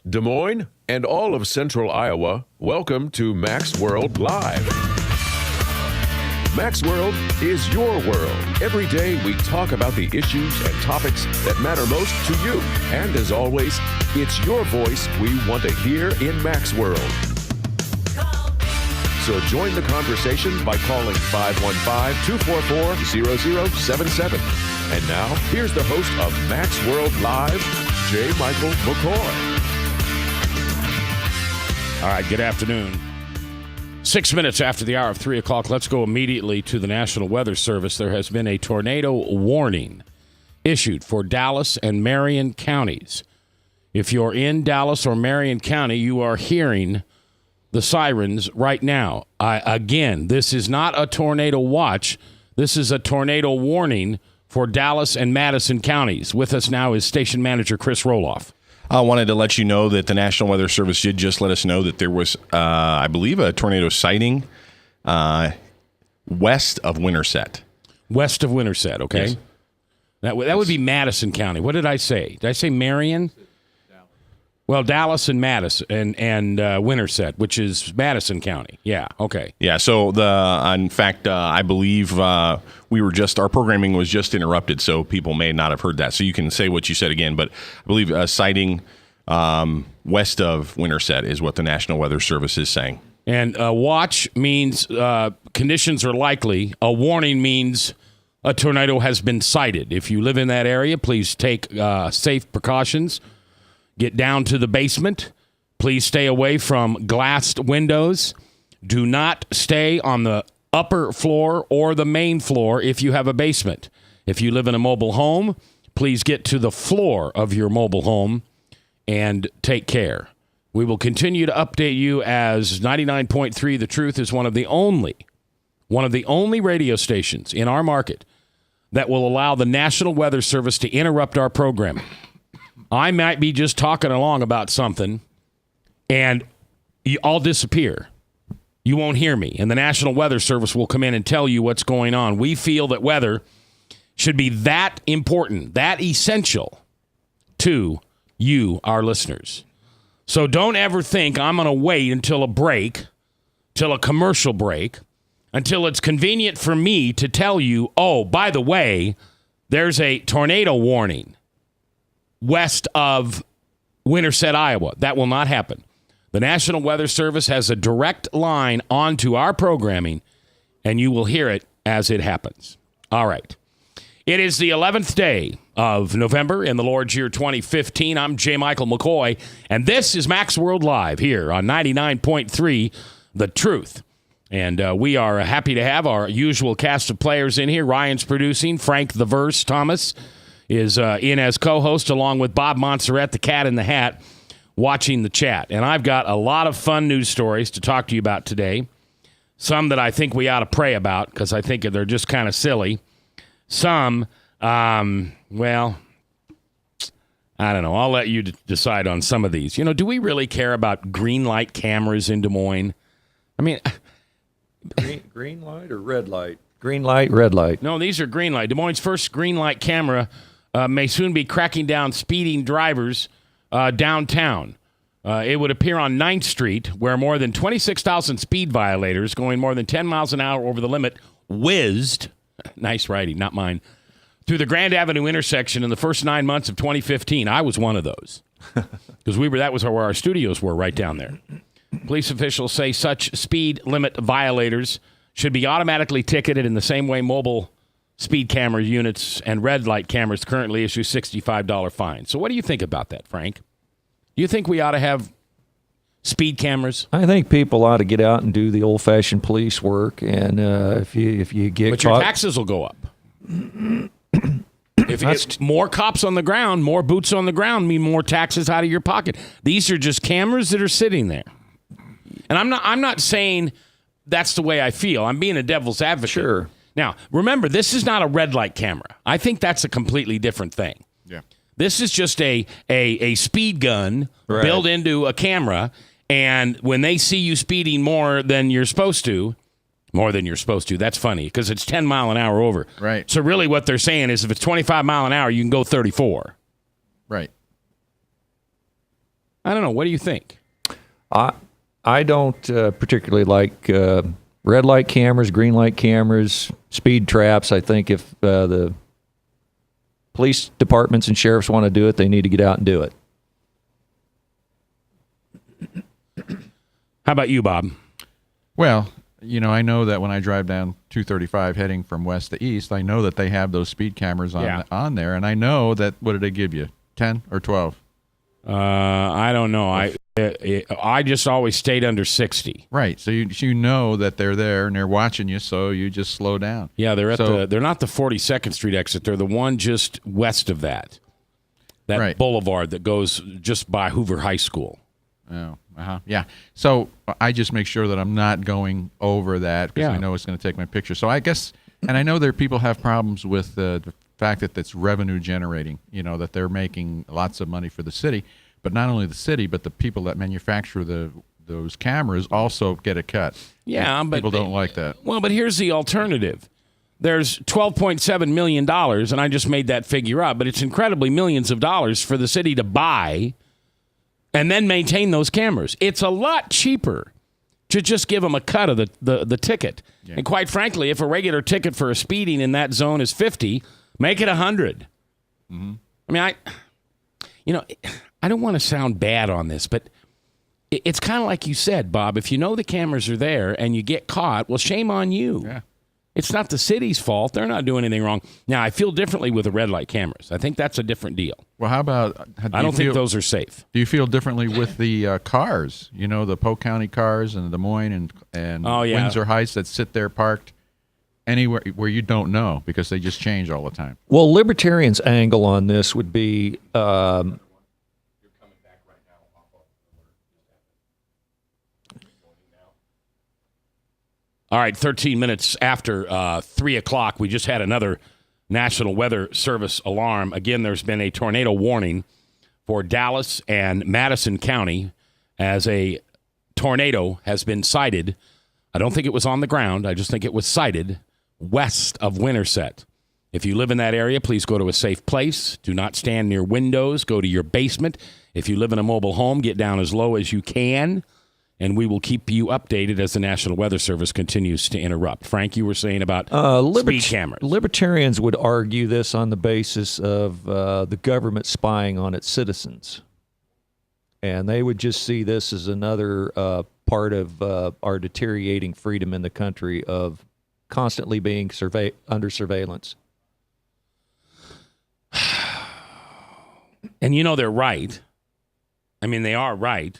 Des Moines and all of Central Iowa, welcome to Mac's World Live. Mac's World is your world. Every day we talk about the issues and topics that matter most to you. And as always, it's your voice we want to hear in Mac's World. So join the conversation by calling 515-244-0077. And now, here's the host of Mac's World Live, J. Michael McCoy. All right, good afternoon. 6 minutes after the hour of 3 o'clock, let's go immediately to the National Weather Service. There has been a tornado warning issued for Dallas and Marion counties. If you're in Dallas or Marion County, you are hearing the sirens right now. Again, this is not a tornado watch. This is a tornado warning for Dallas and Madison counties. With us now is Station Manager Chris Roloff. I wanted to let you know that the National Weather Service did just let us know that there was, I believe, a tornado sighting west of Winterset. West of Winterset, okay. Yes. That would be Madison County. What did I say? Did I say Marion? Well, Dallas and Madison and Winterset, which is Madison County. Yeah, okay. Yeah, so in fact, I believe our programming was just interrupted, so people may not have heard that. So you can say what you said again, but I believe sighting west of Winterset is what the National Weather Service is saying. And watch means conditions are likely. A warning means a tornado has been sighted. If you live in that area, please take safe precautions. Get down to the basement. Please stay away from glassed windows. Do not stay on the upper floor or the main floor if you have a basement. If you live in a mobile home, please get to the floor of your mobile home and take care. We will continue to update you as 99.3 The Truth is one of the only radio stations in our market that will allow the National Weather Service to interrupt our programming. I might be just talking along about something, and I'll disappear. You won't hear me, and the National Weather Service will come in and tell you what's going on. We feel that weather should be that important, that essential to you, our listeners. So don't ever think I'm going to wait until a break, till a commercial break, until it's convenient for me to tell you, oh, by the way, there's a tornado warning west of Winterset, Iowa. That will not happen. The National Weather Service has a direct line onto our programming, and you will hear it as it happens. All right. It is the 11th day of November in the Lord's year 2015. I'm J. Michael McCoy, and this is Mac's World Live here on 99.3 The Truth. And we are happy to have our usual cast of players in here. Ryan's producing. Frank the Verse Thomas is in as co-host, along with Bob Montserrat, the cat in the hat, watching the chat. And I've got a lot of fun news stories to talk to you about today. Some that I think we ought to pray about, because I think they're just kind of silly. Some, well, I don't know. I'll let you decide on some of these. You know, do we really care about green light cameras in Des Moines? I mean... Green light or red light? Green light, red light. No, these are green light. Des Moines' first green light camera may soon be cracking down speeding drivers downtown. It would appear on 9th Street, where more than 26,000 speed violators going more than 10 miles an hour over the limit whizzed, nice writing, not mine, through the Grand Avenue intersection in the first 9 months of 2015. I was one of those, because that was where our studios were, right down there. Police officials say such speed limit violators should be automatically ticketed in the same way mobile speed camera units and red light cameras currently issue $65 fines. So what do you think about that, Frank? Do you think we ought to have speed cameras? I think people ought to get out and do the old-fashioned police work, and if you get but caught... your taxes will go up. If it's more cops on the ground, more boots on the ground mean more taxes out of your pocket. These are just cameras that are sitting there. And I'm not saying that's the way I feel. I'm being a devil's advocate. Sure. Now, remember, this is not a red light camera. I think that's a completely different thing. Yeah. This is just a speed gun built into a camera, and when they see you speeding more than you're supposed to, that's funny, because it's 10 mile an hour over. Right. So really what they're saying is if it's 25 mile an hour, you can go 34. Right. I don't know. What do you think? I don't particularly like red light cameras, green light cameras, speed traps. I think if the police departments and sheriffs want to do it, they need to get out and do it. How about you, Bob? Well, I know that when I drive down 235 heading from west to east, I know that they have those speed cameras on there, and I know that, what did they give you, 10 or 12? I don't know. I just always stayed under 60. Right. So you know that they're there and they're watching you, so you just slow down. Yeah, they're not the 42nd Street exit. They're the one just west of that right. boulevard that goes just by Hoover High School. Oh, yeah. So I just make sure that I'm not going over that because I know it's going to take my picture. So I guess, and I know there people have problems with the fact that it's revenue generating, that they're making lots of money for the city, but not only the city, but the people that manufacture those cameras also get a cut. Yeah, but people don't like that. Well, but here's the alternative. There's $12.7 million, and I just made that figure up, but it's incredibly millions of dollars for the city to buy and then maintain those cameras. It's a lot cheaper to just give them a cut of the ticket. Yeah. And quite frankly, if a regular ticket for a speeding in that zone is $50, make it $100. Mm-hmm. I mean, I don't want to sound bad on this, but it's kind of like you said, Bob. If you know the cameras are there and you get caught, well, shame on you. Yeah. It's not the city's fault. They're not doing anything wrong. Now, I feel differently with the red light cameras. I think that's a different deal. Well, how about... I don't think those are safe. Do you feel differently with the cars? The Polk County cars and Des Moines and Windsor Heights that sit there parked anywhere where you don't know because they just change all the time? Well, Libertarians' angle on this would be... All right, 13 minutes after 3 o'clock, we just had another National Weather Service alarm. Again, there's been a tornado warning for Dallas and Madison County as a tornado has been sighted. I don't think it was on the ground. I just think it was sighted west of Winterset. If you live in that area, please go to a safe place. Do not stand near windows. Go to your basement. If you live in a mobile home, get down as low as you can. And we will keep you updated as the National Weather Service continues to interrupt. Frank, you were saying about speed cameras. Libertarians would argue this on the basis of the government spying on its citizens. And they would just see this as another part of our deteriorating freedom in the country of constantly being under surveillance. And they're right. I mean, they are right.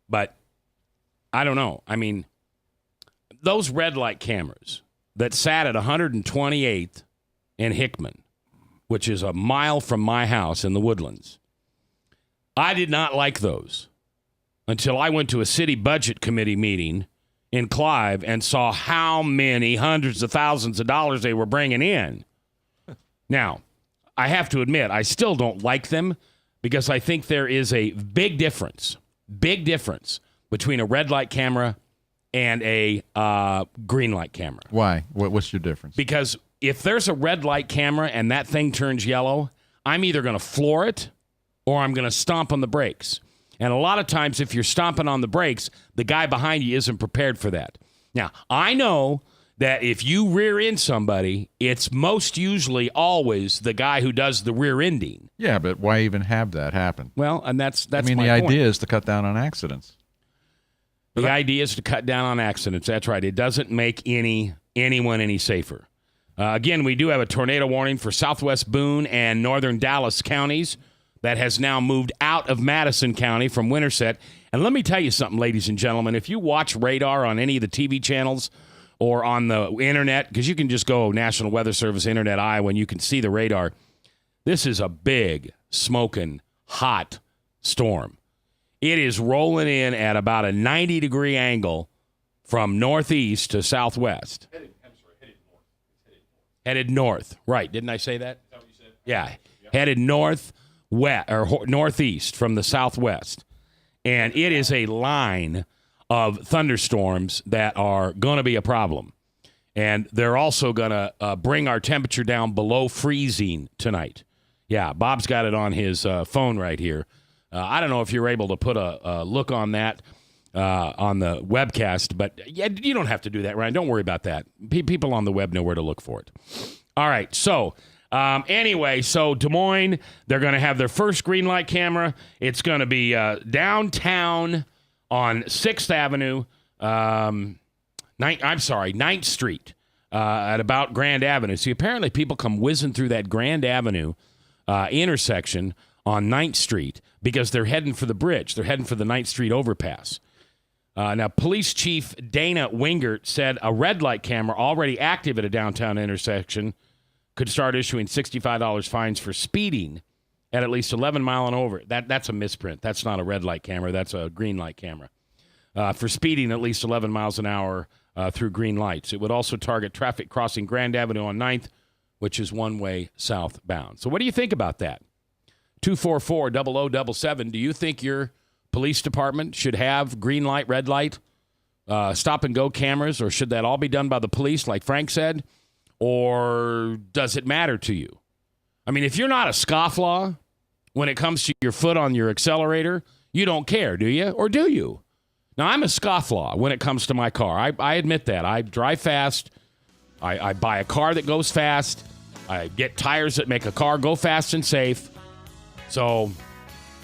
But I don't know. I mean, those red light cameras that sat at 128th and Hickman, which is a mile from my house in the Woodlands, I did not like those until I went to a city budget committee meeting in Clive and saw how many hundreds of thousands of dollars they were bringing in. Now, I have to admit, I still don't like them because I think there is a big difference between a red light camera and a green light camera. Why? What's your difference? Because if there's a red light camera and that thing turns yellow, I'm either going to floor it or I'm going to stomp on the brakes. And a lot of times if you're stomping on the brakes, the guy behind you isn't prepared for that. Now, I know that if you rear end somebody, it's most usually always the guy who does the rear ending. Yeah, but why even have that happen? Well, and that's I mean, my the point. idea is to cut down on accidents. The idea is to cut down on accidents. That's right. It doesn't make anyone any safer. Again, we do have a tornado warning for southwest Boone and northern Dallas counties that has now moved out of Madison County from Winterset. And let me tell you something, ladies and gentlemen. If you watch radar on any of the TV channels or on the internet, because you can just go National Weather Service Internet Iowa and you can see the radar, this is a big, smoking, hot storm. It is rolling in at about a 90-degree angle from northeast to southwest. Headed north. Right. Didn't I say that? Is that what you said? Yeah. Headed northwest or northeast from the southwest. And it is a line of thunderstorms that are going to be a problem. And they're also going to bring our temperature down below freezing tonight. Yeah, Bob's got it on his phone right here. I don't know if you're able to put a look on that on the webcast, but you don't have to do that, Ryan. Don't worry about that. People on the web know where to look for it. All right, so anyway, so Des Moines, they're going to have their first green light camera. It's going to be downtown on 6th Avenue, 9th Street, at about Grand Avenue. See, apparently people come whizzing through that Grand Avenue intersection on 9th Street because they're heading for the bridge. They're heading for the 9th Street overpass. Now, Police Chief Dana Wingert said a red light camera already active at a downtown intersection could start issuing $65 fines for speeding at least 11 mile and over. That's a misprint. That's not a red light camera. That's a green light camera. For speeding at least 11 miles an hour through green lights. It would also target traffic crossing Grand Avenue on 9th, which is one-way southbound. So what do you think about that? 244-0077. Do you think your police department should have green light, red light, stop-and-go cameras, or should that all be done by the police, like Frank said? Or does it matter to you? I mean, if you're not a scofflaw when it comes to your foot on your accelerator, you don't care, do you? Or do you? Now, I'm a scofflaw when it comes to my car. I admit that. I drive fast. I buy a car that goes fast. I get tires that make a car go fast and safe. So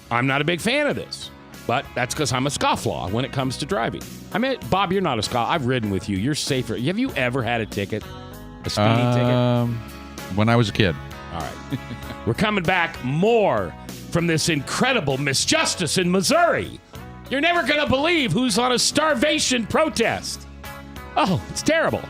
I'm not a big fan of this. But that's because I'm a scofflaw when it comes to driving. I mean, Bob, you're not a scoff. I've ridden with you. You're safer. Have you ever had a ticket? A speeding ticket? When I was a kid. All right. We're coming back more from this incredible misjustice in Missouri. You're never going to believe who's on a starvation protest. Oh, it's terrible.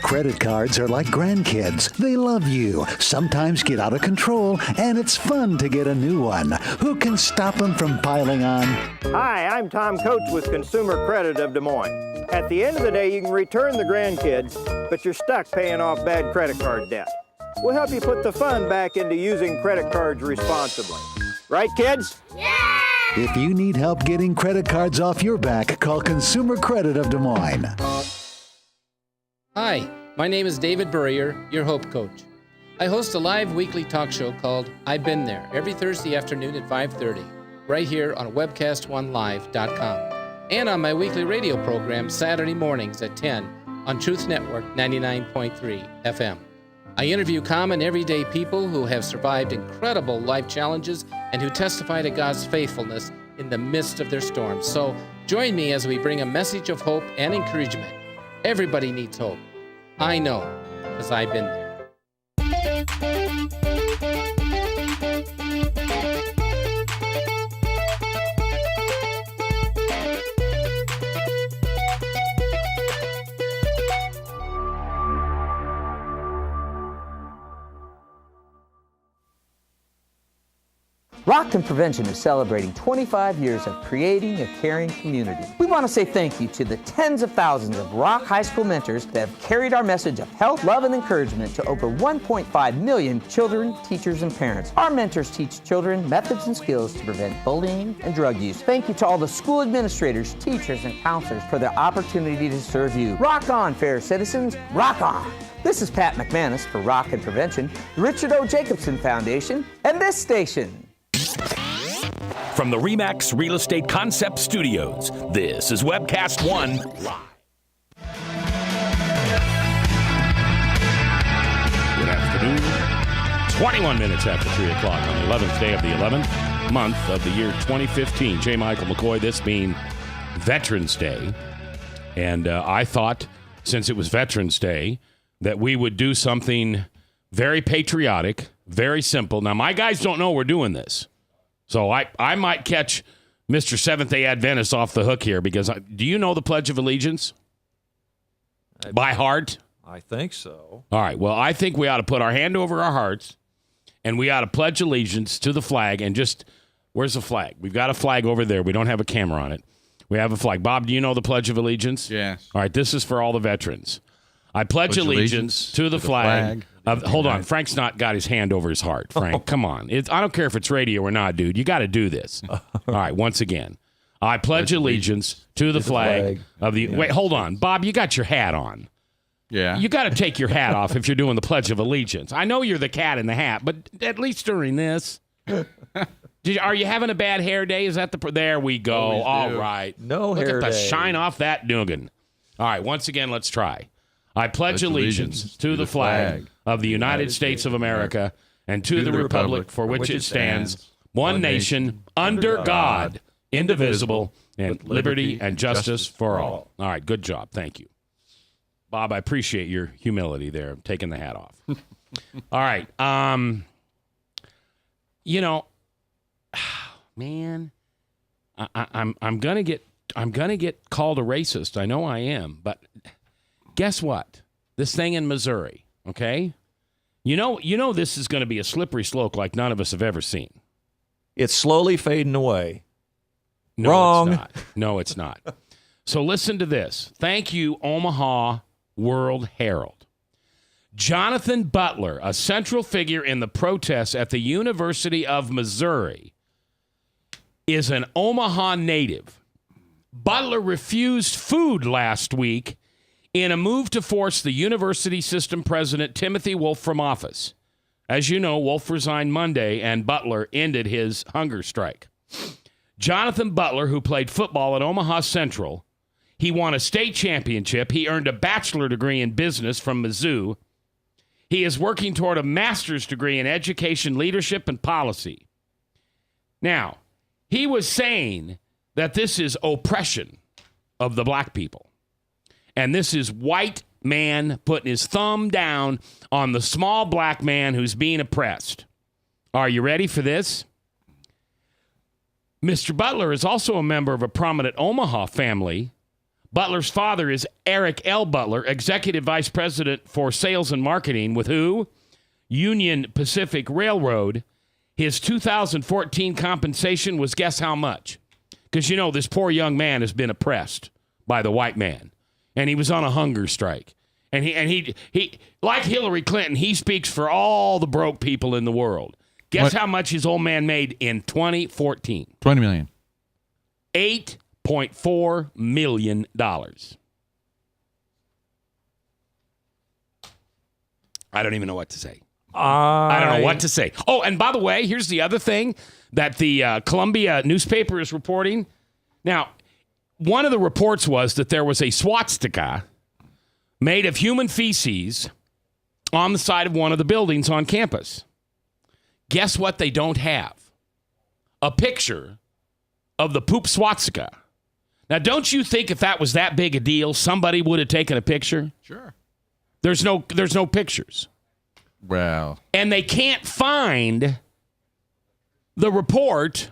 Credit cards are like grandkids. They love you, sometimes get out of control, and it's fun to get a new one. Who can stop them from piling on? Hi, I'm Tom Coates with Consumer Credit of Des Moines. At the end of the day, you can return the grandkids, but you're stuck paying off bad credit card debt. We'll help you put the fun back into using credit cards responsibly. Right, kids? Yeah! If you need help getting credit cards off your back, call Consumer Credit of Des Moines. Hi, my name is David Burrier, your Hope Coach. I host a live weekly talk show called I've Been There every Thursday afternoon at 5:30, right here on webcast1live.com, and on my weekly radio program Saturday mornings at 10 on Truth Network 99.3 FM. I interview common everyday people who have survived incredible life challenges and who testify to God's faithfulness in the midst of their storms. So join me as we bring a message of hope and encouragement. Everybody needs hope. I know, because I've been there. Rockton Prevention is celebrating 25 years of creating a caring community. We want to say thank you to the tens of thousands of Rock High School mentors that have carried our message of health, love, and encouragement to over 1.5 million children, teachers, and parents. Our mentors teach children methods and skills to prevent bullying and drug use. Thank you to all the school administrators, teachers, and counselors for the opportunity to serve you. Rock on, fair citizens. Rock on. This is Pat McManus for Rock and Prevention, the Richard O. Jacobson Foundation, and this station. From the RE/MAX Real Estate Concept Studios, this is Webcast One Live. Good afternoon. 21 minutes after 3 o'clock on the 11th day of the 11th month of the year 2015. J. Michael McCoy, this being Veterans Day. And I thought, since it was Veterans Day, that we would do something very patriotic, very simple. Now, my guys don't know we're doing this. So I might catch Mr. Seventh-day Adventist off the hook here because do you know the Pledge of Allegiance? By heart? I think so. All right. Well, I think we ought to put our hand over our hearts and we ought to pledge allegiance to the flag and just, where's the flag? We've got a flag over there. We don't have a camera on it. We have a flag. Bob, do you know the Pledge of Allegiance? Yes. All right. This is for all the veterans. I pledge allegiance to the flag. Hold on. Frank's not got his hand over his heart. Frank, come on. I don't care if it's radio or not, dude. You got to do this. All right. Once again. I pledge allegiance to the flag of the... Wait, hold on. Bob, you got your hat on. Yeah. You got to take your hat off if you're doing the Pledge of Allegiance. I know you're the cat in the hat, but at least during this... Are you having a bad hair day? Is that the... There we go. All right. No Look hair at the day. shine off that noggin. All right. Once again, let's try. I pledge allegiance to the flag of the United States of America and to the republic for which it stands, one nation, under God, indivisible, and liberty and justice for all. All right, good job. Thank you. Bob, I appreciate your humility there, taking the hat off. All right. You know, man, I'm gonna get called a racist. I know I am, but guess what? This thing in Missouri, okay? You know this is going to be a slippery slope like none of us have ever seen. It's slowly fading away. No, Wrong. It's not. No, it's not. So listen to this. Thank you, Omaha World Herald. Jonathan Butler, a central figure in the protests at the University of Missouri, is an Omaha native. Butler refused food last week in a move to force the university system president Timothy Wolf from office. As you know, Wolf resigned Monday and Butler ended his hunger strike. Jonathan Butler, who played football at Omaha Central, he won a state championship. He earned a bachelor degree in business from Mizzou. He is working toward a master's degree in education, leadership, and policy. Now, he was saying that this is oppression of the black people. And this is white man putting his thumb down on the small black man who's being oppressed. Are you ready for this? Mr. Butler is also a member of a prominent Omaha family. Butler's father is Eric L. Butler, Executive Vice President for Sales and Marketing with who? Union Pacific Railroad. His 2014 compensation was guess how much? Because, you know, this poor young man has been oppressed by the white man. And he was on a hunger strike. And he like Hillary Clinton, he speaks for all the broke people in the world. Guess how much his old man made in 2014? $20 million. $8.4 million. I don't even know what to say. I don't know what to say. Oh, and by the way, here's the other thing that the Columbia newspaper is reporting. Now, one of the reports was that there was a swastika made of human feces on the side of one of the buildings on campus. Guess what they don't have? A picture of the poop swastika. Now, don't you think if that was that big a deal, somebody would have taken a picture? Sure. There's no pictures. Well. And they can't find the report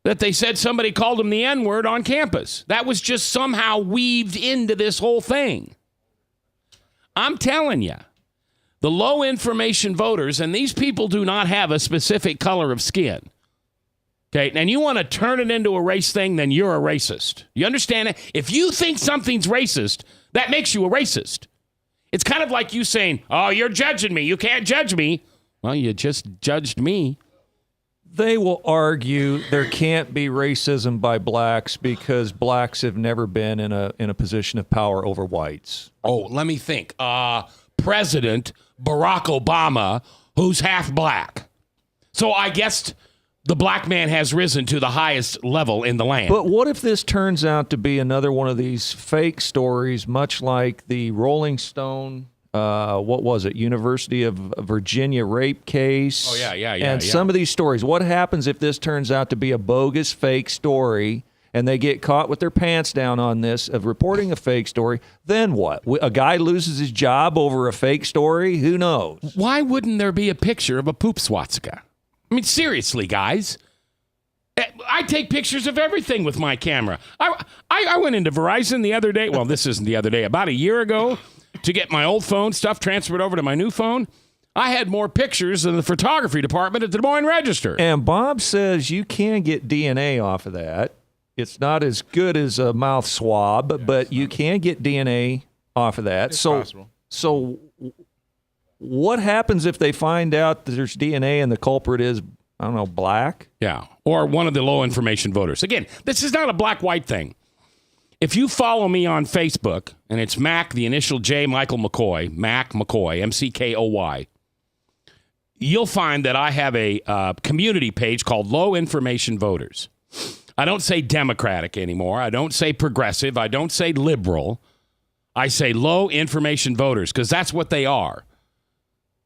that they said somebody called him the N-word on campus. That was just somehow weaved into this whole thing. I'm telling you, the low information voters, and these people do not have a specific color of skin. Okay, and you want to turn it into a race thing, then you're a racist. You understand it? If you think something's racist, that makes you a racist. It's kind of like you saying, oh, you're judging me. You can't judge me. Well, you just judged me. They will argue there can't be racism by blacks because blacks have never been in a position of power over whites. Oh, let me think. President Barack Obama, who's half black. So I guess the black man has risen to the highest level in the land. But what if this turns out to be another one of these fake stories, much like the Rolling Stone what was it? University of Virginia rape case. Oh, yeah. And some of these stories. What happens if this turns out to be a bogus fake story and they get caught with their pants down on this of reporting a fake story? Then what? A guy loses his job over a fake story? Who knows? Why wouldn't there be a picture of a poop swastika? I mean, seriously, guys. I take pictures of everything with my camera. I went into Verizon the other day. Well, this isn't the other day. About a year ago to get my old phone stuff transferred over to my new phone. I had more pictures than the photography department at the Des Moines Register. And Bob says you can get DNA off of that. It's not as good as a mouth swab, but you can get DNA off of that. It's possible. So what happens if they find out that there's DNA and the culprit is, I don't know, black? Yeah, or one of the low information voters. Again, this is not a black-white thing. If you follow me on Facebook, and it's Mac, the initial J, Michael McCoy, Mac McCoy, MCKOY, you'll find that I have a community page called Low Information Voters. I don't say Democratic anymore. I don't say progressive. I don't say liberal. I say low information voters because that's what they are.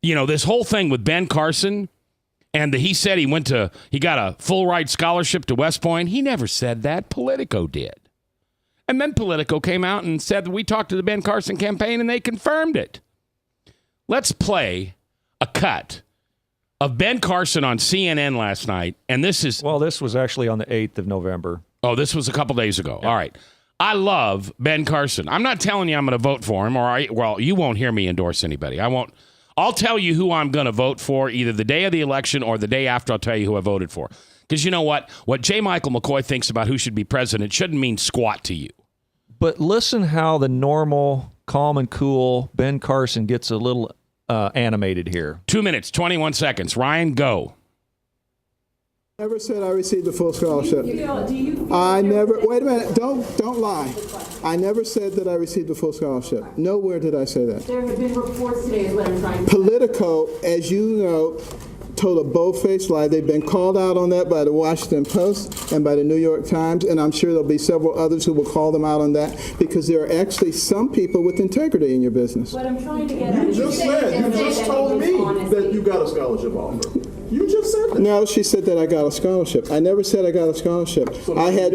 You know, this whole thing with Ben Carson and he said he got a full ride scholarship to West Point. He never said that. Politico did. And then Politico came out and said that we talked to the Ben Carson campaign and they confirmed it. Let's play a cut of Ben Carson on CNN last night. And this was actually on the 8th of November. Oh, this was a couple days ago. Yeah. All right. I love Ben Carson. I'm not telling you I'm going to vote for him, well, you won't hear me endorse anybody. I won't. I'll tell you who I'm going to vote for either the day of the election or the day after. I'll tell you who I voted for. Because you know what? What J. Michael McCoy thinks about who should be president shouldn't mean squat to you. But listen how the normal, calm and cool Ben Carson gets a little animated here. 2 minutes, 21 seconds. Ryan, go. Never said I received a full scholarship. I never. Wait a minute. Don't lie. I never said that I received a full scholarship. Nowhere did I say that. There have been reports today, is what I'm trying to say. Politico, as you know, told a bold-faced lie. They've been called out on that by the Washington Post and by the New York Times, and I'm sure there'll be several others who will call them out on that because there are actually some people with integrity in your business. What I'm trying to get at is you just told me that you got a scholarship offer. You just said that. No, she said that I got a scholarship. I never said I got a scholarship. So I had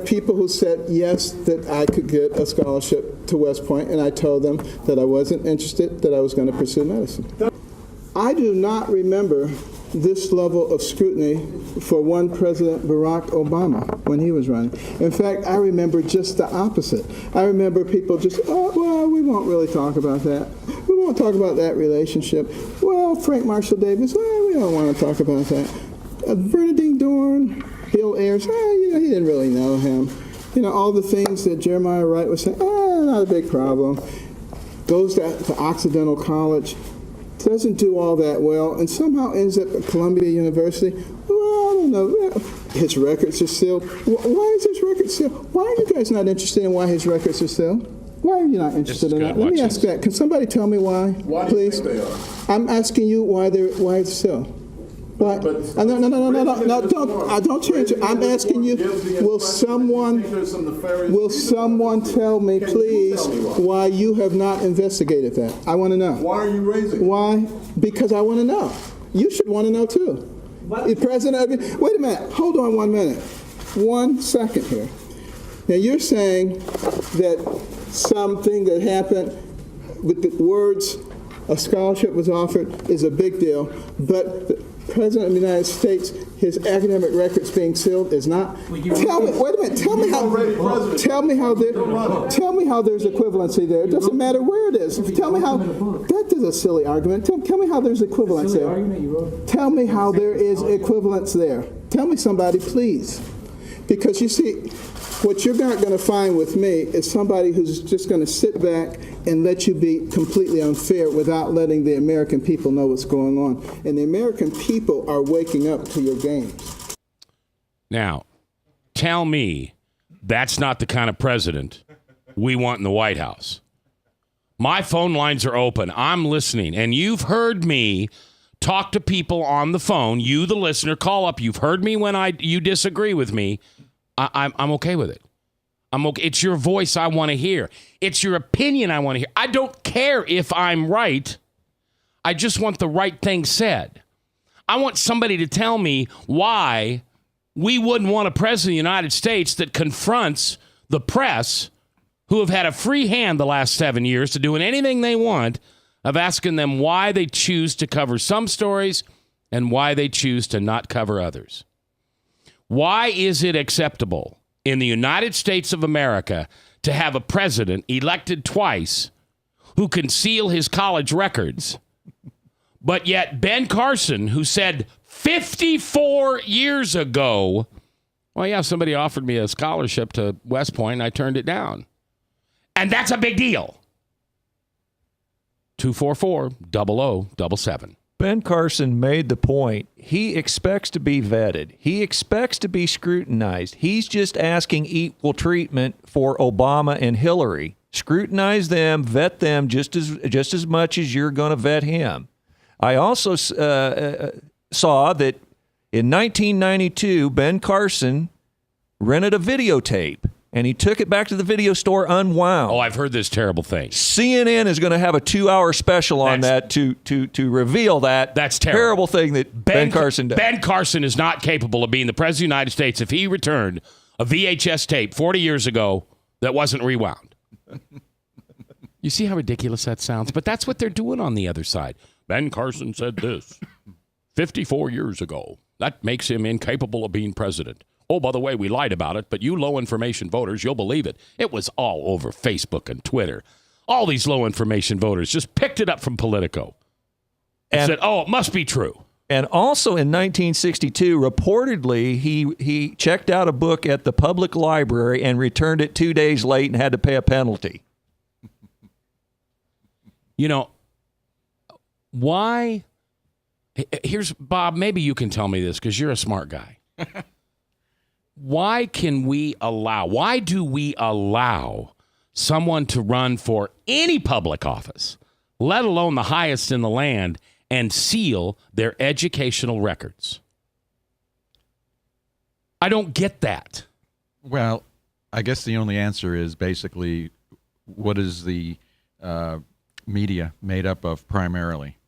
people who said yes, that I could get a scholarship to West Point, and I told them that I wasn't interested, that I was going to pursue medicine. I do not remember this level of scrutiny for one President Barack Obama when he was running. In fact, I remember just the opposite. I remember people just, we won't really talk about that. We won't talk about that relationship. Well, Frank Marshall Davis, we don't want to talk about that. Bernadine Dorn, Bill Ayers, he didn't really know him. All the things that Jeremiah Wright was saying, not a big problem. Goes to Occidental College, doesn't do all that well, and somehow ends up at Columbia University. Well, I don't know. His records are sealed. Why is his record sealed? Why are you guys not interested in why his records are sealed? Why are you not interested in that? Let me ask that. Can somebody tell me why, please? Do you think they are? I'm asking you why it's sealed. Why? No, don't change it. I'm asking you, will someone tell me, please, why you have not investigated that? I want to know. Why are you raising it? Why? Because I want to know. You should want to know, too. Wait a minute. Hold on 1 minute. 1 second here. Now, you're saying that something that happened with the words, a scholarship was offered, is a big deal, but the President of the United States, his academic records being sealed is not. Tell me how there's equivalency there. It doesn't matter where it is. Tell me how. That is a silly argument. Tell me how there's equivalence there. Tell me how there is equivalence there. Tell me somebody, please. Because you see, what you're not going to find with me is somebody who's just going to sit back and let you be completely unfair without letting the American people know what's going on. And the American people are waking up to your games. Now, tell me that's not the kind of president we want in the White House. My phone lines are open. I'm listening. And you've heard me talk to people on the phone. You, the listener, call up. You've heard me when you disagree with me. I'm okay with it. I'm okay. It's your voice I want to hear. It's your opinion I want to hear. I don't care if I'm right. I just want the right thing said. I want somebody to tell me why we wouldn't want a president of the United States that confronts the press, who have had a free hand the last 7 years to doing anything they want, of asking them why they choose to cover some stories and why they choose to not cover others. Why is it acceptable in the United States of America to have a president elected twice who conceal his college records, but yet Ben Carson, who said 54 years ago, well, yeah, somebody offered me a scholarship to West Point and I turned it down. And that's a big deal. 244-0077. Ben Carson made the point. He expects to be vetted. He expects to be scrutinized. He's just asking equal treatment for Obama and Hillary. Scrutinize them, vet them just as much as you're going to vet him. I also saw that in 1992, Ben Carson rented a videotape. And he took it back to the video store unwound. Oh, I've heard this terrible thing. CNN is going to have a 2-hour special on that to reveal that that's terrible thing that Ben Carson does. Ben Carson is not capable of being the president of the United States if he returned a VHS tape 40 years ago that wasn't rewound. You see how ridiculous that sounds? But that's what they're doing on the other side. Ben Carson said this 54 years ago. That makes him incapable of being president. Oh, by the way, we lied about it, but you low-information voters, you'll believe it. It was all over Facebook and Twitter. All these low-information voters just picked it up from Politico and said, oh, it must be true. And also in 1962, reportedly, he checked out a book at the public library and returned it 2 days late and had to pay a penalty. You know, why? Here's, Bob, maybe you can tell me this because you're a smart guy. Why do we allow someone to run for any public office, let alone the highest in the land, and seal their educational records? I don't get that. Well, I guess the only answer is basically, what is the media made up of primarily?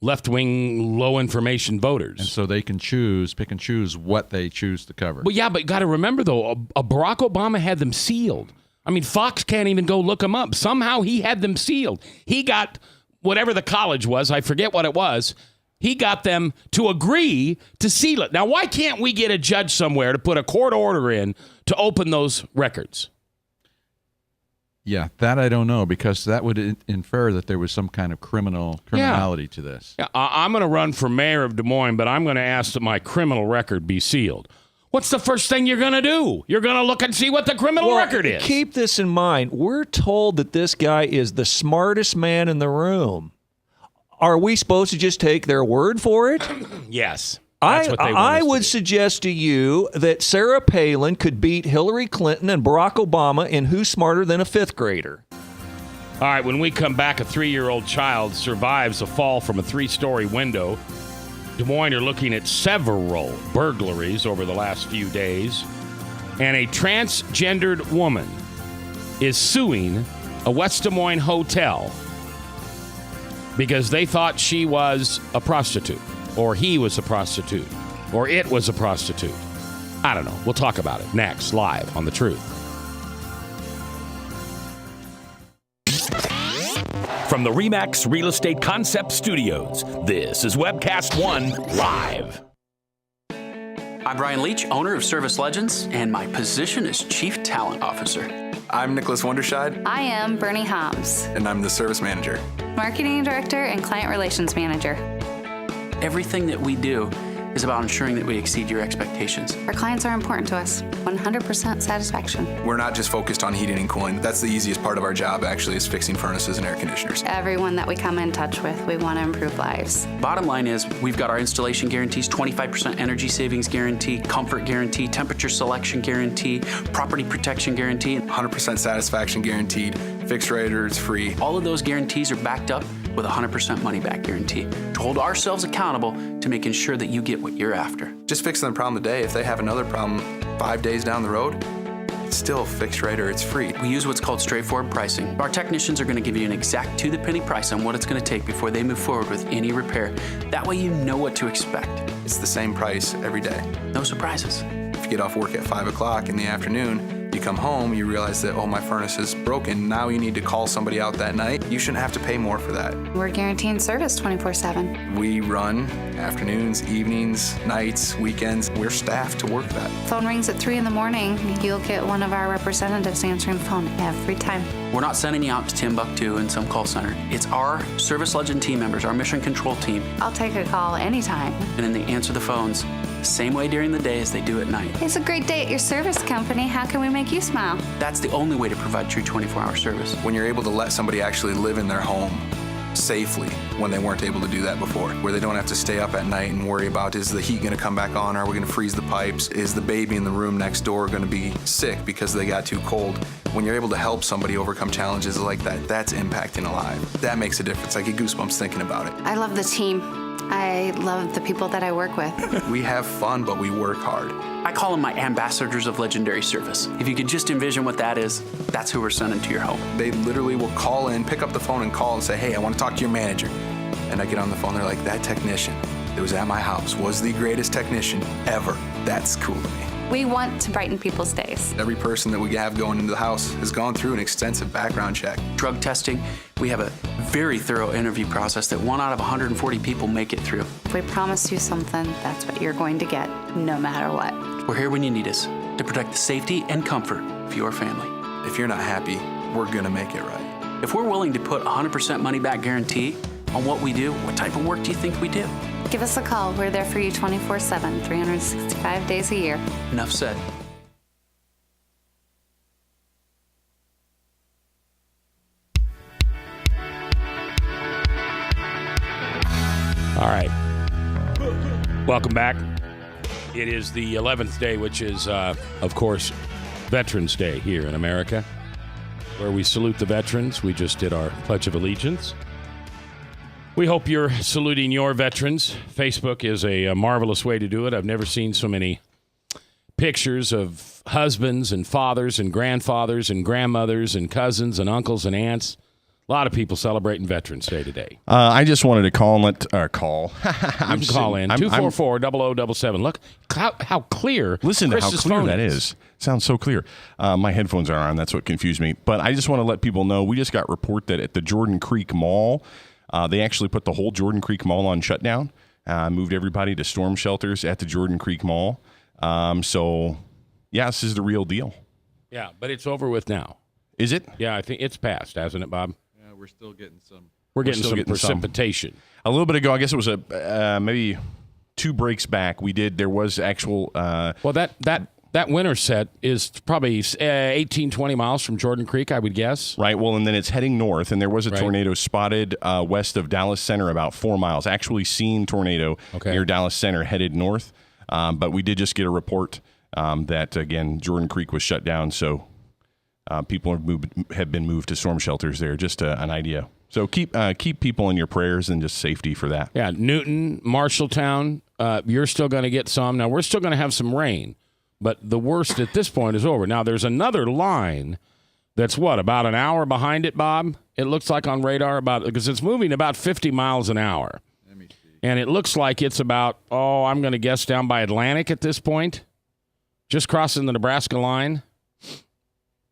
Left-wing, low-information voters. And so they can pick and choose what they choose to cover. Well, yeah, but got to remember, though, Barack Obama had them sealed. I mean, Fox can't even go look them up. Somehow he had them sealed. He got whatever the college was, I forget what it was, he got them to agree to seal it. Now, why can't we get a judge somewhere to put a court order in to open those records? Yeah, that I don't know, because that would infer that there was some kind of criminality to this. Yeah, I'm going to run for mayor of Des Moines, but I'm going to ask that my criminal record be sealed. What's the first thing you're going to do? You're going to look and see what the criminal record is. Keep this in mind. We're told that this guy is the smartest man in the room. Are we supposed to just take their word for it? Yes. I would suggest to you that Sarah Palin could beat Hillary Clinton and Barack Obama in Who's Smarter Than a Fifth Grader. All right, when we come back, a 3-year-old child survives a fall from a 3-story window. Des Moines are looking at several burglaries over the last few days. And a transgendered woman is suing a West Des Moines hotel because they thought she was a prostitute. Or he was a prostitute, or it was a prostitute. I don't know. We'll talk about it next, live on The Truth. From the RE/MAX Real Estate Concept Studios, this is Webcast One Live. I'm Brian Leach, owner of Service Legends, and my position is Chief Talent Officer. I'm Nicholas Wonderscheid. I am Bernie Hobbs. And I'm the Service Manager. Marketing Director and Client Relations Manager. Everything that we do is about ensuring that we exceed your expectations. Our clients are important to us. 100% satisfaction. We're not just focused on heating and cooling. That's the easiest part of our job, actually, is fixing furnaces and air conditioners. Everyone that we come in touch with, we want to improve lives. Bottom line is, we've got our installation guarantees, 25% energy savings guarantee, comfort guarantee, temperature selection guarantee, property protection guarantee. 100% satisfaction guaranteed, fixed raters free. All of those guarantees are backed up with a 100% money-back guarantee to hold ourselves accountable to making sure that you get what you're after. Just fix them problem today. If they have another problem 5 days down the road, it's still fixed right or it's free. We use what's called straightforward pricing. Our technicians are going to give you an exact to-the-penny price on what it's going to take before they move forward with any repair. That way you know what to expect. It's the same price every day. No surprises. If you get off work at 5 o'clock in the afternoon, you come home, you realize that, oh, my furnace is broken. Now you need to call somebody out that night. You shouldn't have to pay more for that. We're guaranteeing service 24/7. We run afternoons, evenings, nights, weekends. We're staffed to work that. Phone rings at 3 in the morning. You'll get one of our representatives answering the phone every time. We're not sending you out to Timbuktu in some call center. It's our Service Legend team members, our mission control team. I'll take a call anytime. And then they answer the phones the same way during the day as they do at night. It's a great day at your service company. How can we make you smile? That's the only way to provide true 24-hour service. When you're able to let somebody actually live in their home safely when they weren't able to do that before, where they don't have to stay up at night and worry about, is the heat going to come back on? Are we going to freeze the pipes? Is the baby in the room next door going to be sick because they got too cold? When you're able to help somebody overcome challenges like that, that's impacting a life. That makes a difference. I get goosebumps thinking about it. I love the team. I love the people that I work with. We have fun, but we work hard. I call them my ambassadors of legendary service. If you could just envision what that is, that's who we're sending to your home. They literally will call in, pick up the phone and call and say, hey, I want to talk to your manager. And I get on the phone, they're like, that technician that was at my house was the greatest technician ever. That's cool to me. We want to brighten people's days. Every person that we have going into the house has gone through an extensive background check. Drug testing, we have a very thorough interview process that 1 out of 140 people make it through. If we promise you something, that's what you're going to get, no matter what. We're here when you need us to protect the safety and comfort of your family. If you're not happy, we're gonna make it right. If we're willing to put 100% money back guarantee on what we do, what type of work do you think we do? Give us a call. We're there for you 24/7, 365 days a year. Enough said. All right. Welcome back. It is the 11th day, which is, of course, Veterans Day here in America, where we salute the veterans. We just did our Pledge of Allegiance. We hope you're saluting your veterans. Facebook is a marvelous way to do it. I've never seen so many pictures of husbands and fathers and grandfathers and grandmothers and cousins and uncles and aunts. A lot of people celebrating Veterans Day today. I just wanted to call and let call. I'm call in 244-0077. Look how clear. Listen to how Chris's clear phone that is. Sounds so clear. My headphones are on. That's what confused me. But I just want to let people know we just got report that at the Jordan Creek Mall, they actually put the whole Jordan Creek Mall on shutdown. Moved everybody to storm shelters at the Jordan Creek Mall. So, yeah, this is the real deal. Yeah, but it's over with now. Is it? Yeah, I think it's passed, hasn't it, Bob? Yeah, we're still getting some. We're getting some precipitation. A little bit ago, I guess it was maybe 2 breaks back. There was actual. Well, that winter set is probably 18, 20 miles from Jordan Creek, I would guess. Right. Well, and then it's heading north, and there was a tornado spotted west of Dallas Center, about 4 miles. Actually seen tornado near Dallas Center headed north. But we did just get a report that, again, Jordan Creek was shut down. So people have been moved to storm shelters there. Just an idea. So keep people in your prayers and just safety for that. Yeah, Newton, Marshalltown, you're still going to get some. Now, we're still going to have some rain, but the worst at this point is over. Now, there's another line that's, about an hour behind it, Bob? It looks like on radar, because it's moving about 50 miles an hour. Let me see. And it looks like it's about, I'm going to guess down by Atlantic at this point, just crossing the Nebraska line.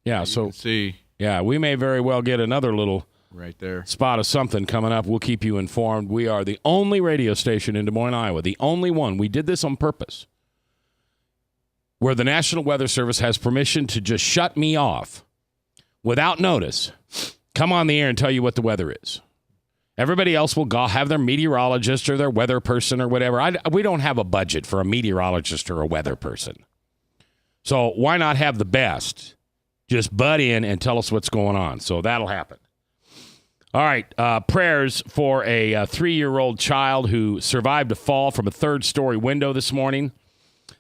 Yeah, so see. Yeah, we may very well get another little right there spot of something coming up. We'll keep you informed. We are the only radio station in Des Moines, Iowa, the only one. We did this on purpose, where the National Weather Service has permission to just shut me off without notice, come on the air and tell you what the weather is. Everybody else will have their meteorologist or their weather person or whatever. We don't have a budget for a meteorologist or a weather person. So why not have the best just butt in and tell us what's going on? So that'll happen. All right, prayers for a 3-year-old child who survived a fall from a 3rd-story window this morning.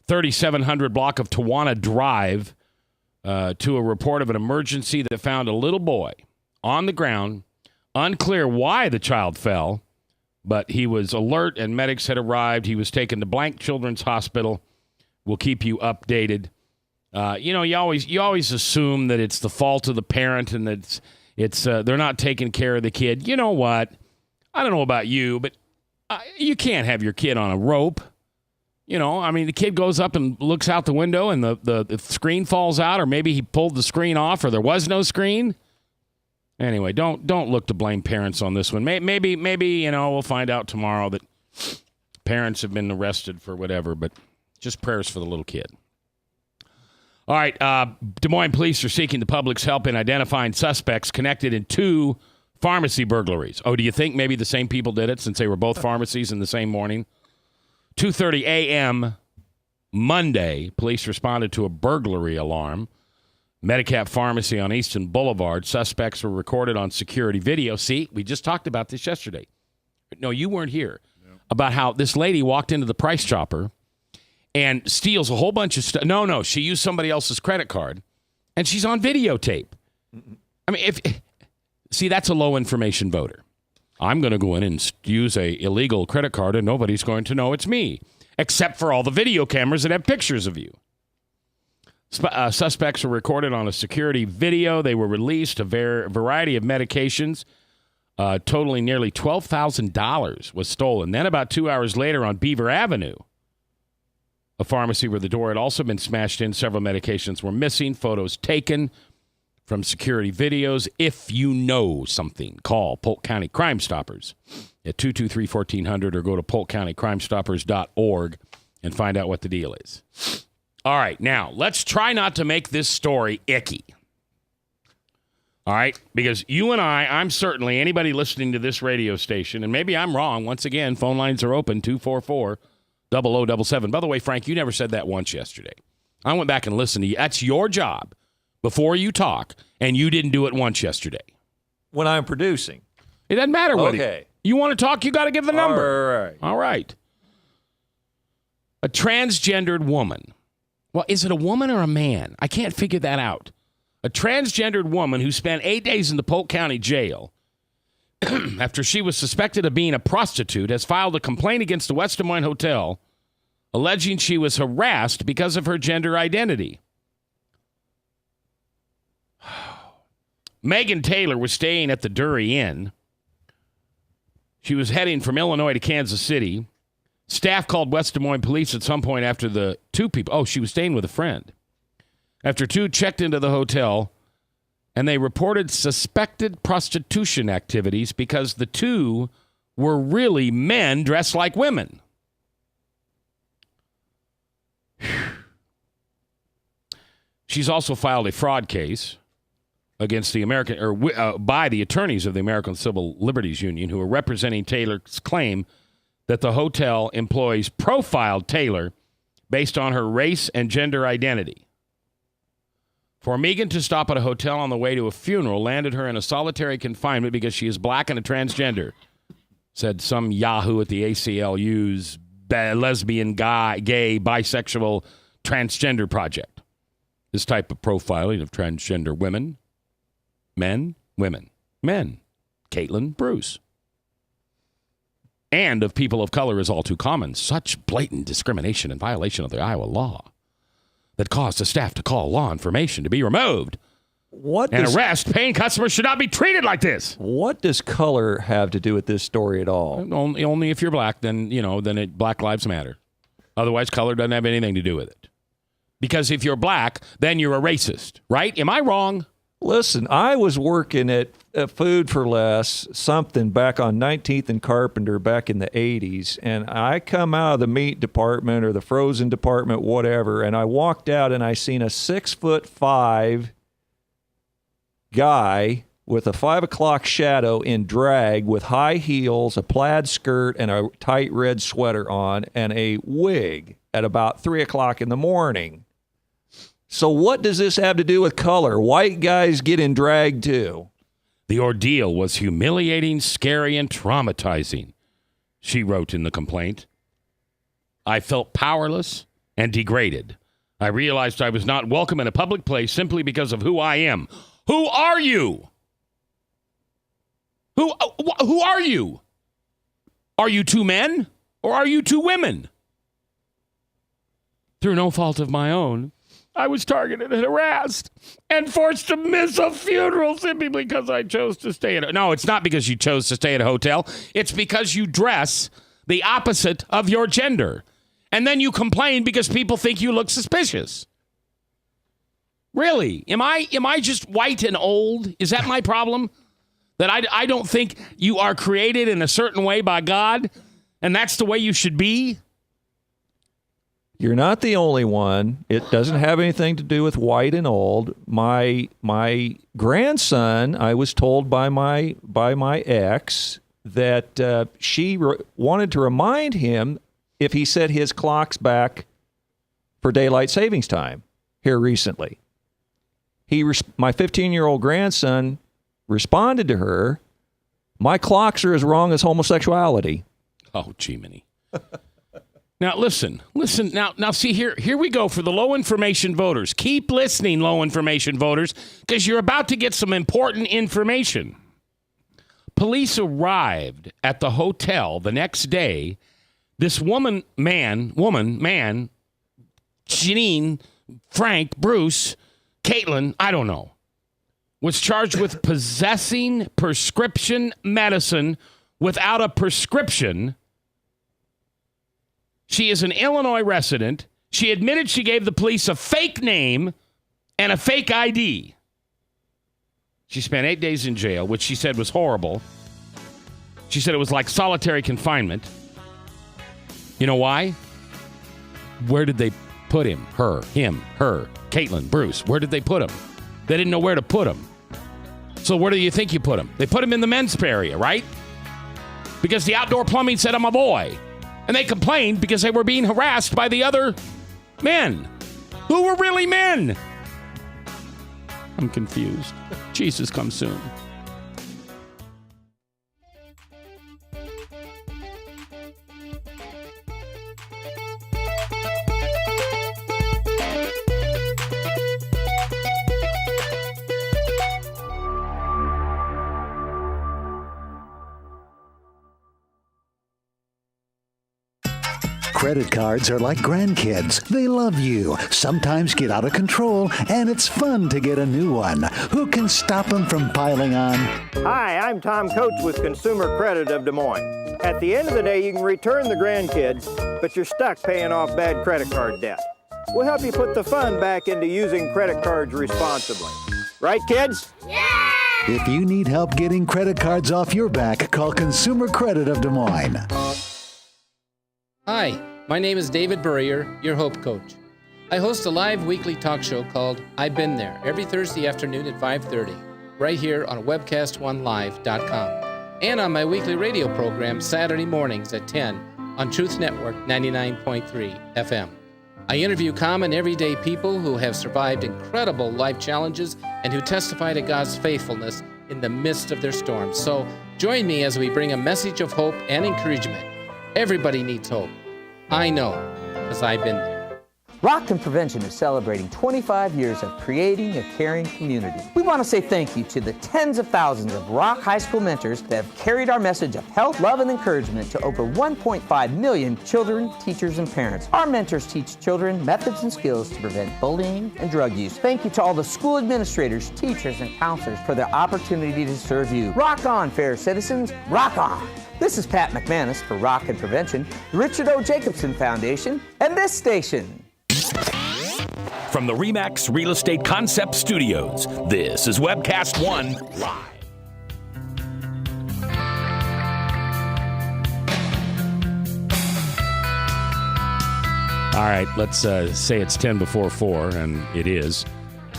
3700 block of Tawana Drive, to a report of an emergency that found a little boy on the ground. Unclear why the child fell, but he was alert and medics had arrived. He was taken to Blank Children's Hospital. We'll keep you updated. You always assume that it's the fault of the parent and that it's they're not taking care of the kid. You know what? I don't know about you, but you can't have your kid on a rope. The kid goes up and looks out the window and the screen falls out, or maybe he pulled the screen off, or there was no screen. Anyway, don't look to blame parents on this one. Maybe we'll find out tomorrow that parents have been arrested for whatever, but just prayers for the little kid. All right, Des Moines police are seeking the public's help in identifying suspects connected in 2 pharmacy burglaries. Oh, do you think maybe the same people did it since they were both pharmacies in the same morning? 2:30 a.m. Monday, police responded to a burglary alarm. Medicap Pharmacy on Easton Boulevard. Suspects were recorded on security video. See, we just talked about this yesterday. No, you weren't here. No. About how this lady walked into the Price Chopper and steals a whole bunch of stuff. No, she used somebody else's credit card, and she's on videotape. I mean, that's a low information voter. I'm going to go in and use a illegal credit card, and nobody's going to know it's me, except for all the video cameras that have pictures of you. Suspects were recorded on a security video. They were released. A variety of medications, totaling nearly $12,000, was stolen. Then about 2 hours later on Beaver Avenue, a pharmacy where the door had also been smashed in, several medications were missing. Photos taken from security videos. If you know something, call Polk County Crime Stoppers at 223-1400 or go to polkcountycrimestoppers.org and find out what the deal is. All right, now, let's try not to make this story icky. All right? Because you and I'm certainly, anybody listening to this radio station, and maybe I'm wrong, once again, phone lines are open, 244-0077. By the way, Frank, you never said that once yesterday. I went back and listened to you. That's your job before you talk, and you didn't do it once yesterday. When I'm producing. It doesn't matter what Okay. You want to talk, you got to give the number. All right. A transgendered woman. Well, is it a woman or a man? I can't figure that out. A transgendered woman who spent 8 days in the Polk County jail after she was suspected of being a prostitute has filed a complaint against the West Des Moines Hotel, alleging she was harassed because of her gender identity. Megan Taylor was staying at the Dury Inn. She was heading from Illinois to Kansas City. Staff called West Des Moines police at some point after the 2 people. Oh, she was staying with a friend. After 2 checked into the hotel, and they reported suspected prostitution activities because the 2 were really men dressed like women. She's also filed a fraud case against the by the attorneys of the American Civil Liberties Union, who are representing Taylor's claim that the hotel employees profiled Taylor based on her race and gender identity. For Megan to stop at a hotel on the way to a funeral landed her in a solitary confinement because she is black and a transgender, said some yahoo at the ACLU's lesbian, gay, bisexual, transgender project. This type of profiling of transgender women, men, women, men, Caitlin Bruce, and of people of color is all too common. Such blatant discrimination in violation of the Iowa law that caused the staff to call law information to be removed. Arrest paying customers should not be treated like this. What does color have to do with this story at all? Only if you're black, then Black Lives Matter. Otherwise, color doesn't have anything to do with it. Because if you're black, then you're a racist, right? Am I wrong? Listen, I was working at Food for Less, something back on 19th and Carpenter back in the 80s, and I come out of the meat department or the frozen department, whatever, and I walked out and I seen a 6'5" guy with a 5 o'clock shadow in drag with high heels, a plaid skirt, and a tight red sweater on, and a wig at about 3 o'clock in the morning. So what does this have to do with color? White guys get in drag too. The ordeal was humiliating, scary, and traumatizing, she wrote in the complaint. I felt powerless and degraded. I realized I was not welcome in a public place simply because of who I am. Who are you? Who are you? Are you 2 men or are you 2 women? Through no fault of my own, I was targeted and harassed and forced to miss a funeral simply because I chose to stay at a... No, it's not because you chose to stay at a hotel. It's because you dress the opposite of your gender. And then you complain because people think you look suspicious. Really? Am I just white and old? Is that my problem? That I don't think you are created in a certain way by God, and that's the way you should be? You're not the only one. It doesn't have anything to do with white and old. My grandson, I was told by my ex that she wanted to remind him if he set his clocks back for daylight savings time here recently. My 15-year-old grandson responded to her, "My clocks are as wrong as homosexuality." Oh, Jiminy. Now, listen. Now, see, here we go for the low information voters. Keep listening, low information voters, because you're about to get some important information. Police arrived at the hotel the next day. This man, Janine, Frank, Bruce, Caitlin, I don't know, was charged with possessing prescription medicine without a prescription. She is an Illinois resident. She admitted she gave the police a fake name and a fake ID. She spent 8 days in jail, which she said was horrible. She said it was like solitary confinement. You know why? Where did they put him? Her, him, her, Caitlin, Bruce. Where did they put him? They didn't know where to put him. So where do you think you put him? They put him in the men's area, right? Because the outdoor plumbing said I'm a boy. And they complained because they were being harassed by the other men who were really men. I'm confused. Jesus, come soon. Credit cards are like grandkids. They love you, sometimes get out of control, and it's fun to get a new one. Who can stop them from piling on? Hi, I'm Tom Coates with Consumer Credit of Des Moines. At the end of the day, you can return the grandkids, but you're stuck paying off bad credit card debt. We'll help you put the fun back into using credit cards responsibly. Right, kids? Yeah! If you need help getting credit cards off your back, call Consumer Credit of Des Moines. Hi, my name is David Burrier, your Hope Coach. I host a live weekly talk show called I've Been There every Thursday afternoon at 5:30, right here on webcast1live.com, and on my weekly radio program Saturday mornings at 10 on Truth Network 99.3 FM. I interview common everyday people who have survived incredible life challenges and who testify to God's faithfulness in the midst of their storms. So join me as we bring a message of hope and encouragement. Everybody needs hope. I know, because I've been there. Rockton Prevention is celebrating 25 years of creating a caring community. We want to say thank you to the tens of thousands of Rock High School mentors that have carried our message of health, love, and encouragement to over 1.5 million children, teachers, and parents. Our mentors teach children methods and skills to prevent bullying and drug use. Thank you to all the school administrators, teachers, and counselors for their opportunity to serve you. Rock on, fair citizens. Rock on. This is Pat McManus for Rockton Prevention, the Richard O. Jacobson Foundation, and this station. From the RE/MAX Real Estate Concept Studios, this is Webcast 1 Live. All right, let's say it's 10 before 4, and it is.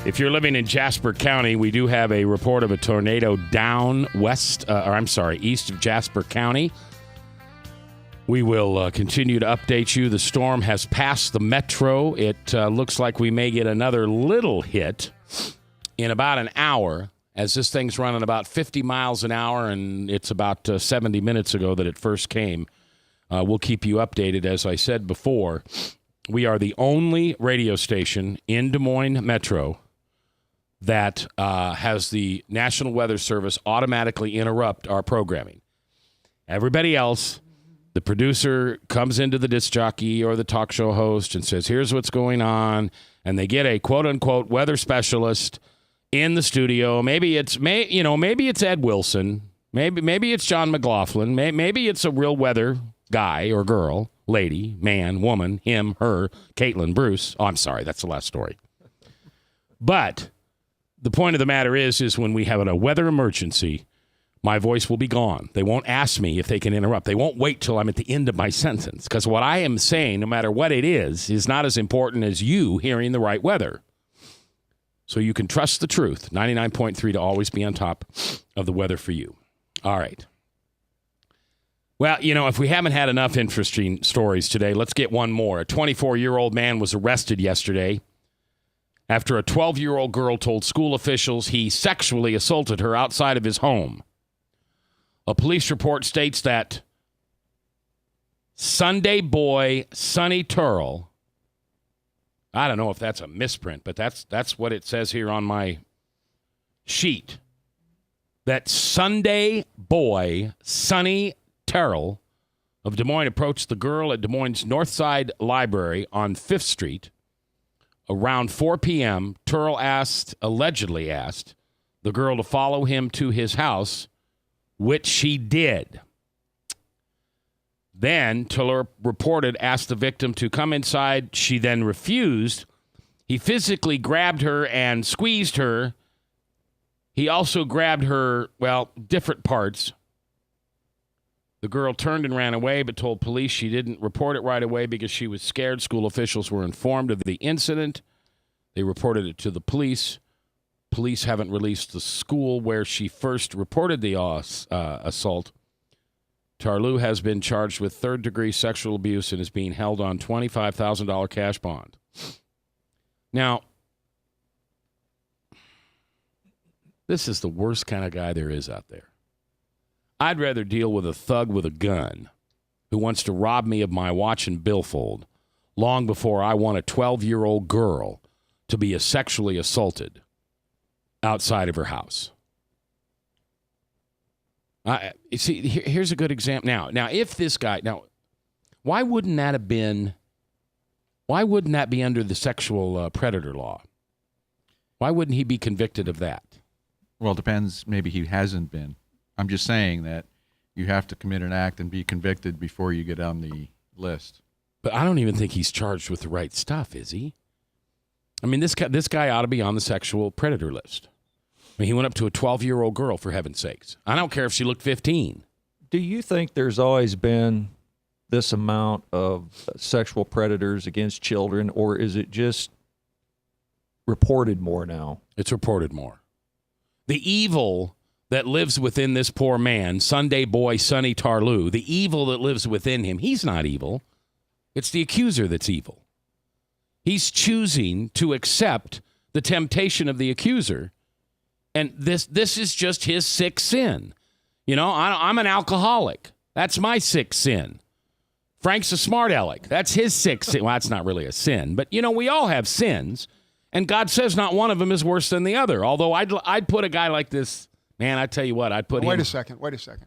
If you're living in Jasper County, we do have a report of a tornado down east of Jasper County. We will continue to update you. The storm has passed the metro. It looks like we may get another little hit in about an hour, as this thing's running about 50 miles an hour, and it's about 70 minutes ago that it first came. We'll keep you updated. As I said before, we are the only radio station in Des Moines Metro that has the National Weather Service automatically interrupt our programming. Everybody else, The producer comes into the disc jockey or the talk show host and says, here's what's going on. And they get a quote-unquote weather specialist in the studio. Maybe it's Ed Wilson. Maybe it's John McLaughlin. Maybe it's a real weather guy or girl, lady, man, woman, him, her, Caitlin, Bruce. Oh, I'm sorry. That's the last story. But the point of the matter is when we have a weather emergency, my voice will be gone. They won't ask me if they can interrupt. They won't wait till I'm at the end of my sentence, because what I am saying, no matter what it is not as important as you hearing the right weather. So you can trust the truth, 99.3, to always be on top of the weather for you. All right. Well, if we haven't had enough interesting stories today, let's get one more. A 24-year-old man was arrested yesterday after a 12-year-old girl told school officials he sexually assaulted her outside of his home. A police report states that Sunday boy Sonny Turl, I don't know if that's a misprint, but that's what it says here on my sheet, that Sunday boy Sonny Turl of Des Moines approached the girl at Des Moines Northside Library on 5th Street. Around 4 p.m., Turl allegedly asked the girl to follow him to his house, which she did. Then, Turl reported asked the victim to come inside. She then refused. He physically grabbed her and squeezed her. He also grabbed her, different parts. The girl turned and ran away, but told police she didn't report it right away because she was scared. School officials were informed of the incident. They reported it to the police. Police haven't released the school where she first reported the assault. Tarlew has been charged with third-degree sexual abuse and is being held on $25,000 cash bond. Now, this is the worst kind of guy there is out there. I'd rather deal with a thug with a gun who wants to rob me of my watch and billfold long before I want a 12-year-old girl to be sexually assaulted outside of her house. See, here's a good example. Now, if this guy, why wouldn't that be under the sexual predator law? Why wouldn't he be convicted of that? Well, it depends. Maybe he hasn't been. I'm just saying that you have to commit an act and be convicted before you get on the list. But I don't even think he's charged with the right stuff, is he? I mean, this guy ought to be on the sexual predator list. I mean, he went up to a 12-year-old girl, for heaven's sakes. I don't care if she looked 15. Do you think there's always been this amount of sexual predators against children, or is it just reported more now? It's reported more. The evil that lives within this poor man, Sunday boy Sonny Tarlew, the evil that lives within him, he's not evil. It's the accuser that's evil. He's choosing to accept the temptation of the accuser, and this is just his sick sin. I'm an alcoholic. That's my sick sin. Frank's a smart aleck. That's his sick sin. Well, that's not really a sin, but we all have sins, and God says not one of them is worse than the other. Although I'd put a guy like this. Man, I tell you what, I'd put him. Wait a second.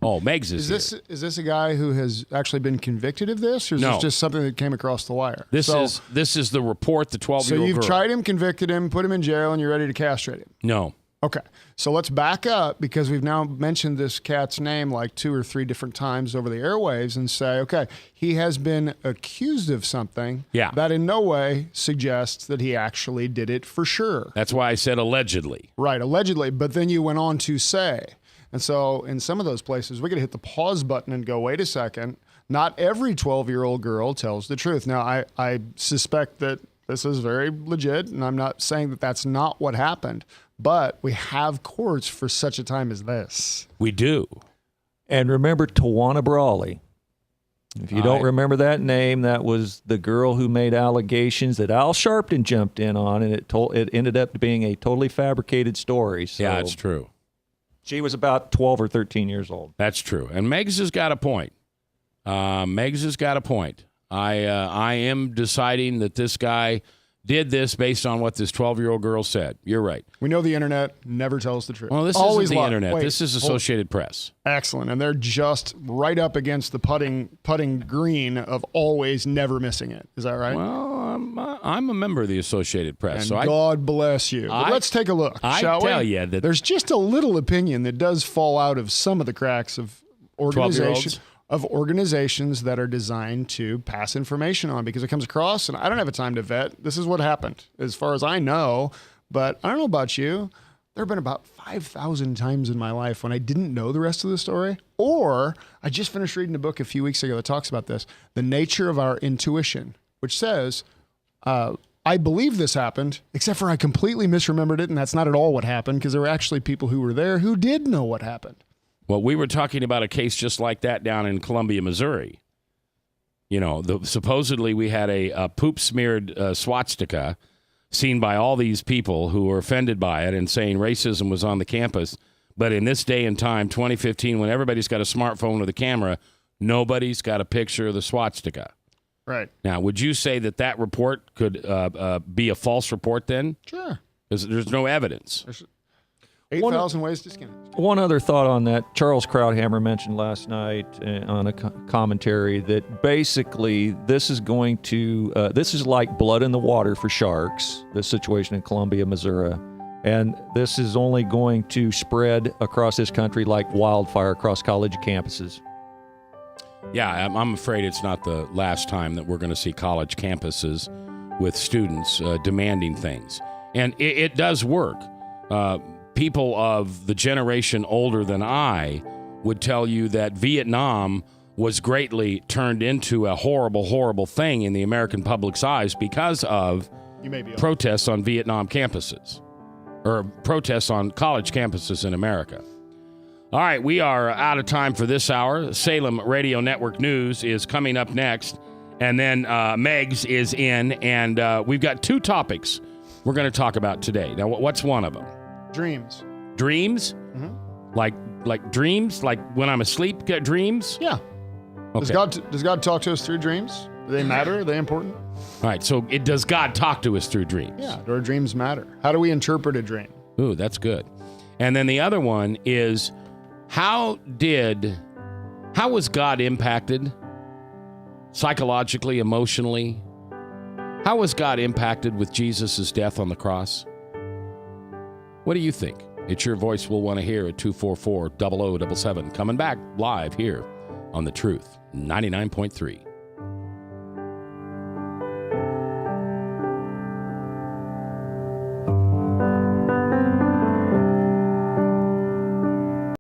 Oh, Megs is Is this a guy who has actually been convicted of this, or is No. this just something that came across the wire? This is the report, the 12-year-old So you've girl. tried him, convicted him, put him in jail, and you're ready to castrate him. No. Okay. So let's back up, because we've now mentioned this cat's name like 2 or 3 different times over the airwaves, and say, okay, he has been accused of something that in no way suggests that he actually did it for sure. That's why I said allegedly. Right, allegedly. But then you went on to say, and so in some of those places, we got to hit the pause button and go, wait a second, not every 12-year-old girl tells the truth. Now, I suspect that this is very legit, and I'm not saying that that's not what happened, but we have courts for such a time as this. We do. And remember Tawana Brawley. If you don't remember that name, that was the girl who made allegations that Al Sharpton jumped in on, and it ended up being a totally fabricated story. So Yeah, it's true. She was about 12 or 13 years old. That's true. And Megs has got a point. I am deciding that this guy did this based on what this 12-year-old girl said. You're right. We know the internet never tells the truth. Well, this Always isn't the lie. internet. Wait, this is Associated Press. Excellent. And they're just right up against the putting green of always never missing it. Is that right? Well, I'm a member of the Associated Press. And God bless you. But let's take a look, shall we? I tell you that there's just a little opinion that does fall out of some of the cracks of organizations that are designed to pass information on, because it comes across, and I don't have a time to vet. This is what happened, as far as I know. But I don't know about you. There have been about 5,000 times in my life when I didn't know the rest of the story, or I just finished reading a book a few weeks ago that talks about this, The Nature of Our Intuition, which says, I believe this happened, except for I completely misremembered it, and that's not at all what happened, because there were actually people who were there who did know what happened. Well, we were talking about a case just like that down in Columbia, Missouri. You know, supposedly we had a poop-smeared swastika seen by all these people who were offended by it and saying racism was on the campus. But in this day and time, 2015, when everybody's got a smartphone with a camera, nobody's got a picture of the swastika. Right. Now, would you say that report could be a false report then? Sure. Because there's no evidence. There's 8,000 ways to skin it. One other thought on that. Charles Krauthammer mentioned last night on a commentary that basically this is going to, this is like blood in the water for sharks, this situation in Columbia, Missouri. And this is only going to spread across this country like wildfire across college campuses. Yeah, I'm afraid it's not the last time that we're going to see college campuses with students demanding things. And it does work. People of the generation older than I would tell you that Vietnam was greatly turned into a horrible, horrible thing in the American public's eyes because of protests on Vietnam campuses, or protests on college campuses in America. All right, we are out of time for this hour. Salem Radio Network News is coming up next, and then Megs is in, and we've got two topics we're going to talk about today. Now, what's one of them? Dreams. Dreams? Mm-hmm. Like dreams? Like when I'm asleep, get dreams? Yeah. Okay. Does God talk to us through dreams? Do they matter? Are they important? All right, so does God talk to us through dreams? Yeah. Do our dreams matter? How do we interpret a dream? Ooh, that's good. And then the other one is, how was God impacted psychologically, emotionally? How was God impacted with Jesus' death on the cross? What do you think? It's your voice we'll want to hear at 244-0077. Coming back live here on The Truth, 99.3.